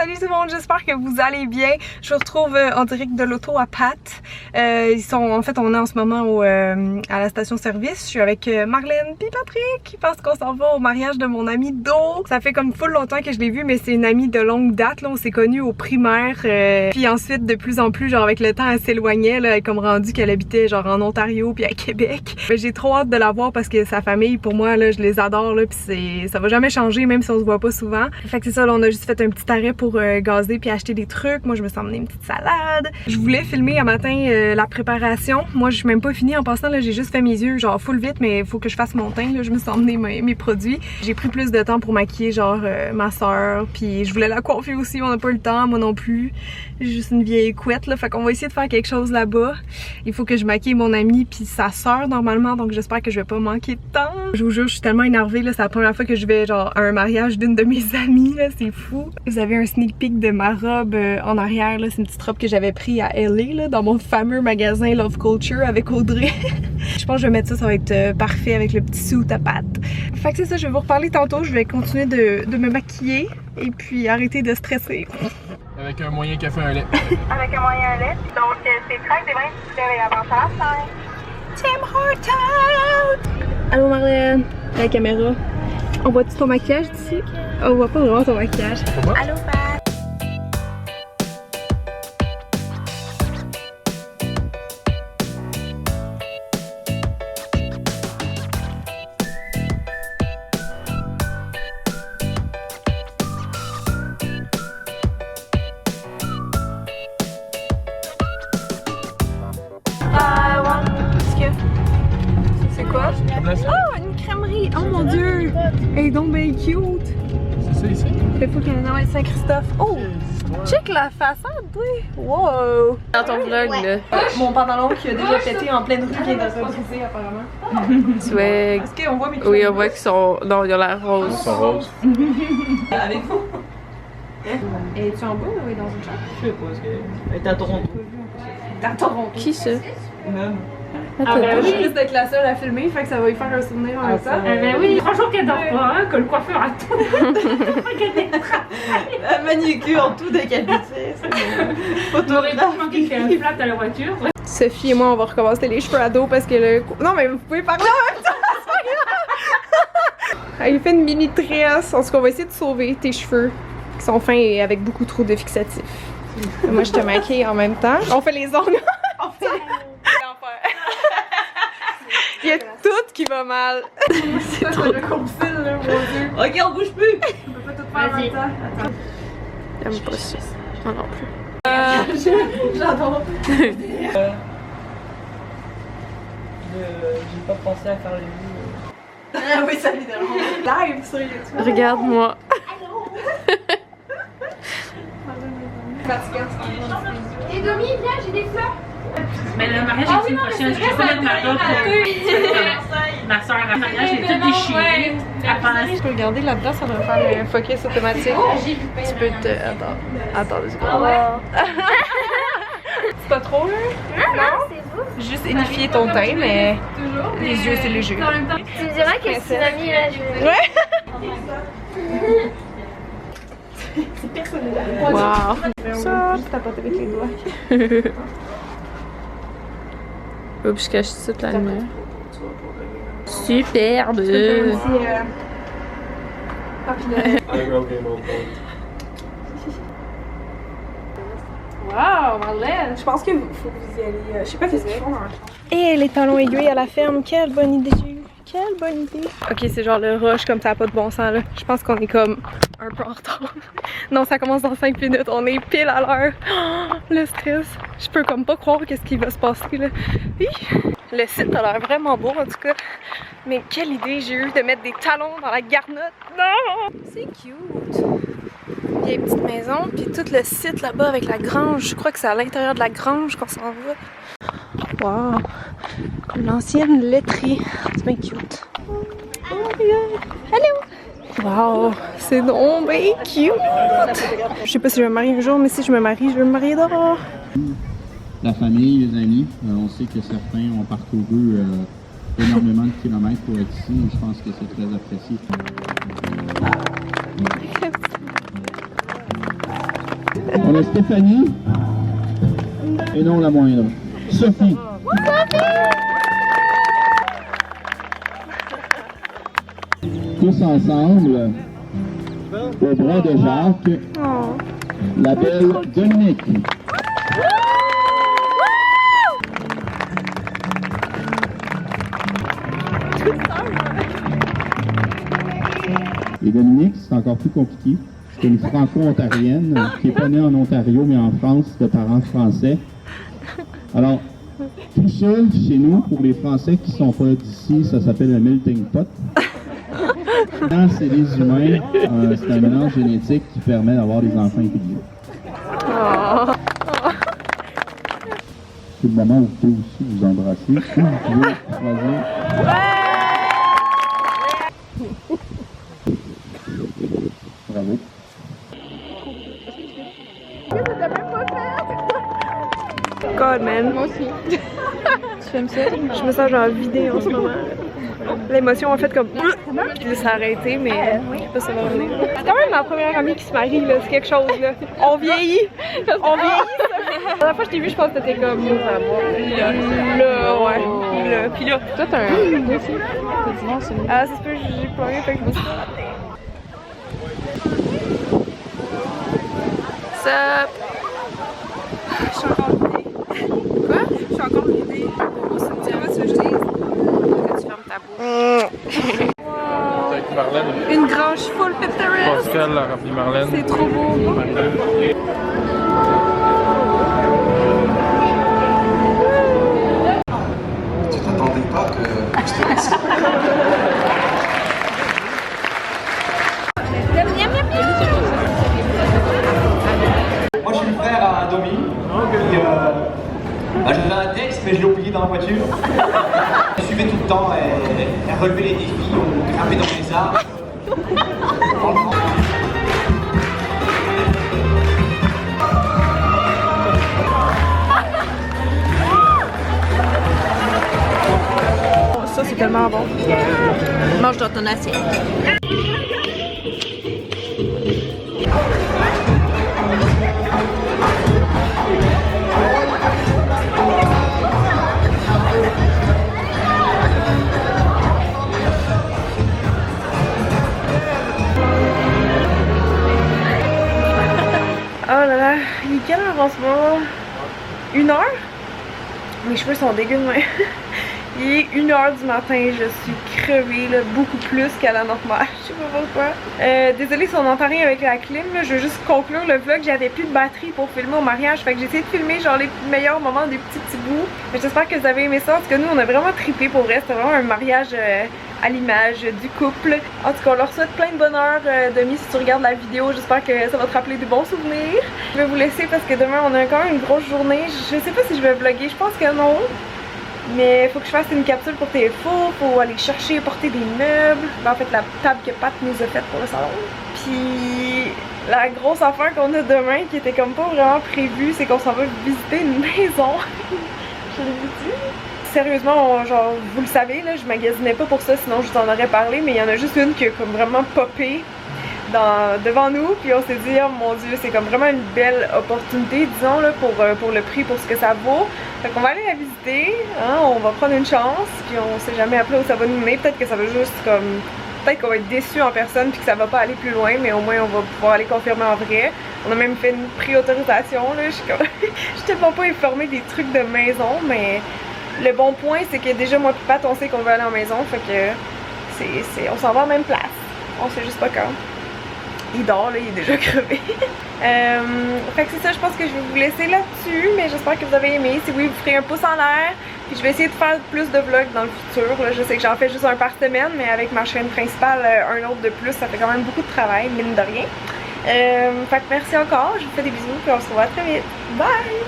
Salut tout le monde, j'espère que vous allez bien. Je vous retrouve en direct de l'auto à Pat. En fait, on est en ce moment à la station-service. Je suis avec Marlène puis Patrick parce qu'on s'en va au mariage de mon ami Do. Ça fait comme full longtemps que je l'ai vu, mais c'est une amie de longue date. Là, on s'est connus au primaire. Puis ensuite, de plus en plus, genre avec le temps, elle s'éloignait. Elle est comme rendue qu'elle habitait genre en Ontario puis à Québec. J'ai trop hâte de la voir parce que sa famille, pour moi, là, je les adore. Là, puis ça va jamais changer, même si on se voit pas souvent. Fait que c'est ça, là, on a juste fait un petit arrêt pour gazer puis acheter des trucs. Moi, je me suis emmené une petite salade. Je voulais filmer un matin la préparation. Moi, je suis même pas finie en passant. Là, j'ai juste fait mes yeux genre full vite, mais il faut que je fasse mon teint. Là, je me suis emmené mes produits. J'ai pris plus de temps pour maquiller genre ma soeur. Puis je voulais la coiffer aussi. On n'a pas eu le temps, moi non plus. J'ai juste une vieille couette là. Fait qu'on va essayer de faire quelque chose là-bas. Il faut que je maquille mon ami puis sa soeur normalement. Donc j'espère que je vais pas manquer de temps. Je vous jure, je suis tellement énervée là. C'est la première fois que je vais genre à un mariage d'une de mes amies là. C'est fou. Vous avez un sneak peek de ma robe en arrière là. C'est une petite robe que j'avais pris à LA là, dans mon fameux magasin Love Culture avec Audrey. Je pense que je vais mettre ça, ça va être parfait avec le petit suit à pattes. Fait que c'est ça, je vais vous reparler tantôt. Je vais continuer de me maquiller et puis arrêter de stresser. Avec un moyen café, un lait. Avec un moyen lait. Donc c'est 13 et 20 si tu fais avant ça à la fin. Tim Hortons! Allô Marlène, la caméra. On voit-tu ton maquillage d'ici? On voit pas vraiment ton maquillage. Allô Pat! C'est quoi? Oh, une crèmerie! Oh mon dieu! Elle est donc bien cute! C'est ça ici? Il faut qu'elle ait Saint-Christophe. Oh! Check la façade, oui! Wow! Dans ton vlog, là. Mon pantalon qui a déjà pété en pleine rue vient de se briser apparemment. Swag. Est-ce qu'on voit mes Oui, on voit qu'ils sont. Non, ils ont l'air Ils roses. sont roses. avec vous? Es-tu en bas ou dans une chambre? Je sais pas, parce qu'elle est à Toronto. Dans Toronto. Qui ça? Même. Ah ben oui, juste d'être la seule à filmer, fait que ça va lui faire un souvenir en même temps. Ben oui, franchement qu'elle dort pas, hein, que le coiffeur a tout. La manucure, tout décapité. On aurait pas manqué qu'elle flatte à la voiture. Sophie et moi, on va recommencer les cheveux à dos parce que le... Non mais vous pouvez parler en même temps, c'est pas grave! Elle fait une mini tresse, en tout cas on va essayer de sauver tes cheveux qui sont fins et avec beaucoup trop de fixatifs. Moi je te maquille en même temps. On fait les ongles. On fait... Il y a tout qui va mal. C'est trop le compile là, mon dieu. Ok, on bouge plus! On peut pas tout faire en même temps. Attends. J'aime pas ça. Moi non plus. J'adore. J'ai pas pensé à faire les vues. Ah oui, ça évidemment. Live sur YouTube. Regarde-moi. Et Domi, viens, j'ai des fleurs. Mais le mariage est une prochaine, je vais pas mettre ma robe pour ma soeur. Le mariage est tout déchiré. Elle pense. Tu peux regarder là-dedans, ça va faire un focus automatique. Tu peux te... Attends 2 secondes. C'est pas trop là? Non? Juste édifier ton teint, mais les yeux c'est léger. Tu me diras que c'est une amie là, je... Ouais! C'est personnel. Wow. Ça, juste tapoter avec les doigts. Oups, je cache toute la lumière. Superbe! Wow, Marlène! Je pense que faut que vous y allez. Je sais pas qu'est-ce qu'ils font dans la chambre. Et les talons aiguilles à la ferme, quelle bonne idée j'ai eue! Quelle bonne idée! Ok, c'est genre le rush comme ça a pas de bon sens là. Je pense qu'on est comme un peu en retard. Non, ça commence dans 5 minutes, on est pile à l'heure. Oh, le stress! Je peux comme pas croire qu'est-ce qui va se passer là. Hi. Le site a l'air vraiment beau en tout cas. Mais quelle idée j'ai eue de mettre des talons dans la garnotte! Non! C'est cute! Il y a une petite maison, puis tout le site là-bas avec la grange. Je crois que c'est à l'intérieur de la grange qu'on s'en va. Wow! L'ancienne laiterie. C'est bien cute. Oh my god! Hello! Wow! C'est donc bien cute! Je sais pas si je vais me marier un jour, mais si je me marie, je vais me marier dehors. La famille, les amis, on sait que certains ont parcouru énormément de kilomètres pour être ici et je pense que c'est très apprécié. On a Stéphanie. Et non la moindre. Sophie. Tous ensemble, au bras de Jacques, la belle Dominique. Et Dominique, c'est encore plus compliqué. C'est une franco-ontarienne qui n'est pas née en Ontario, mais en France, de parents français. Alors, tout ça, chez nous, pour les Français qui ne sont pas d'ici, ça s'appelle un melting pot. Quand c'est des humains, c'est un mélange génétique qui permet d'avoir des enfants intelligents. C'est le moment où vous pouvez aussi vous embrasser. Vous pouvez choisir. Bravo. God, man. Moi aussi. Tu aimes ça? Je me sens genre vidée en ce moment. L'émotion en fait comme puis ça a arrêté, mais je sais pas si ça va revenir. C'est quand même ma première amie qui se marie, là, c'est quelque chose là. On vieillit! On vieillit! La dernière fois que je t'ai vu, je pense que t'étais comme là, ouais. Là. Puis là. Toi, t'as un aussi. T'as dit non, c'est une. Ah, ça se peut, j'ai pleuré, fait que je me suis raté. Sup? Je suis encore vidée. Quoi? Je suis encore vidée. Tu veux que je dise? Que tu fermes ta bouche. Avec Marlène. Une grange full Pinterest. Pascal a rempli Marlène. C'est trop beau. Tu t'attendais pas que je te laisse. Moi je suis le frère à Domi. J'avais un texte mais je l'ai oublié dans la voiture. Je suivais tout le temps et relevait les défis, on grimpait dans les arbres. Ça c'est tellement bon. Mange dans ton assiette. Oh là là, il est quelle heure en ce moment? 1h? Mes cheveux sont dégueux de même. Il est 1h du matin, je suis crevée, là, beaucoup plus qu'à la normale, je sais pas pourquoi. Désolée si on n'entend rien avec la clim, là, je veux juste conclure le vlog, j'avais plus de batterie pour filmer au mariage, fait que j'ai essayé de filmer genre les meilleurs moments des petits bouts. Mais j'espère que vous avez aimé ça, parce que nous on a vraiment trippé pour vrai, c'était vraiment un mariage à l'image du couple. En tout cas, on leur souhaite plein de bonheur, Demi, si tu regardes la vidéo, j'espère que ça va te rappeler de bons souvenirs. Je vais vous laisser parce que demain on a quand même une grosse journée, je sais pas si je vais vlogger, je pense que non. Mais il faut que je fasse une capsule pour tes fours, faut aller chercher, porter des meubles. Ben, en fait, la table que Pat nous a faite pour le salon. Puis la grosse affaire qu'on a demain, qui était comme pas vraiment prévue, c'est qu'on s'en va visiter une maison. Je l'ai dit. Sérieusement, genre, vous le savez, là, je magasinais pas pour ça, sinon je vous en aurais parlé, mais il y en a juste une qui a comme vraiment popé devant nous, puis on s'est dit, oh mon dieu, c'est comme vraiment une belle opportunité, disons, là, pour le prix, pour ce que ça vaut. Fait qu'on va aller la visiter, hein, on va prendre une chance, puis on sait jamais après où ça va nous mener, peut-être que ça va juste comme... Peut-être qu'on va être déçu en personne puis que ça va pas aller plus loin, mais au moins on va pouvoir aller confirmer en vrai. On a même fait une pré-autorisation, là, je t'ai pas informée des trucs de maison, mais le bon point c'est que déjà moi et Pat on sait qu'on veut aller en maison, fait que on s'en va à la même place, on sait juste pas quand. Il dort là, il est déjà crevé. Fait que c'est ça, je pense que je vais vous laisser là-dessus, mais j'espère que vous avez aimé. Si oui, vous ferez un pouce en l'air. Puis je vais essayer de faire plus de vlogs dans le futur. Là, je sais que j'en fais juste un par semaine, mais avec ma chaîne principale, un autre de plus, ça fait quand même beaucoup de travail, mine de rien. Fait que merci encore, je vous fais des bisous, puis on se revoit très vite. Bye!